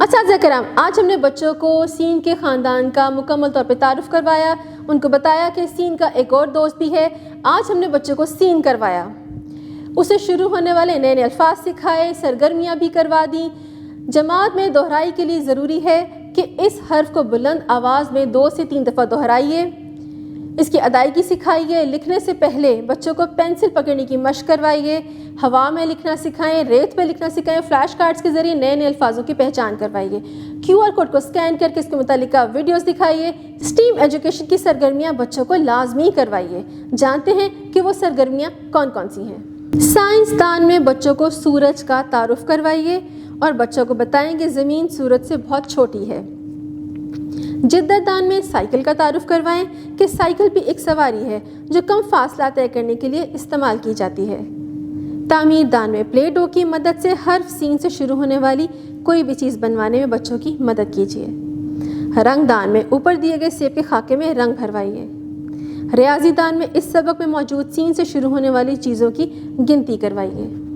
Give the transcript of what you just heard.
اساتذہ کرام، آج ہم نے بچوں کو سین کے خاندان کا مکمل طور پہ تعارف کروایا، ان کو بتایا کہ سین کا ایک اور دوست بھی ہے۔ آج ہم نے بچوں کو سین کروایا، اسے شروع ہونے والے نئے نئے الفاظ سکھائے، سرگرمیاں بھی کروا دیں۔ جماعت میں دہرائی کے لیے ضروری ہے کہ اس حرف کو بلند آواز میں 2 سے 3 دفعہ دہرائیے، اس کی ادائیگی سکھائیے۔ لکھنے سے پہلے بچوں کو پینسل پکڑنے کی مشق کروائیے، ہوا میں لکھنا سکھائیں، ریت پہ لکھنا سکھائیں، فلیش کارڈز کے ذریعے نئے نئے الفاظوں کی پہچان کروائیے۔ QR کوڈ کو سکین کر کے اس کے متعلقہ ویڈیوز دکھائیے۔ اسٹیم ایجوکیشن کی سرگرمیاں بچوں کو لازمی کروائیے۔ جانتے ہیں کہ وہ سرگرمیاں کون کون سی ہیں؟ سائنسدان میں بچوں کو سورج کا تعارف کروائیے اور بچوں کو بتائیں کہ زمین سورج سے بہت چھوٹی ہے۔ جدت دان میں سائیکل کا تعارف کروائیں کہ سائیکل بھی ایک سواری ہے جو کم فاصلہ طے کرنے کے لیے استعمال کی جاتی ہے۔ تعمیر دان میں پلے ڈو کی مدد سے حرف سین سے شروع ہونے والی کوئی بھی چیز بنوانے میں بچوں کی مدد کیجیے۔ رنگ دان میں اوپر دیے گئے سیب کے خاکے میں رنگ بھروائیے۔ ریاضی دان میں اس سبق میں موجود سین سے شروع ہونے والی چیزوں کی گنتی کروائیے۔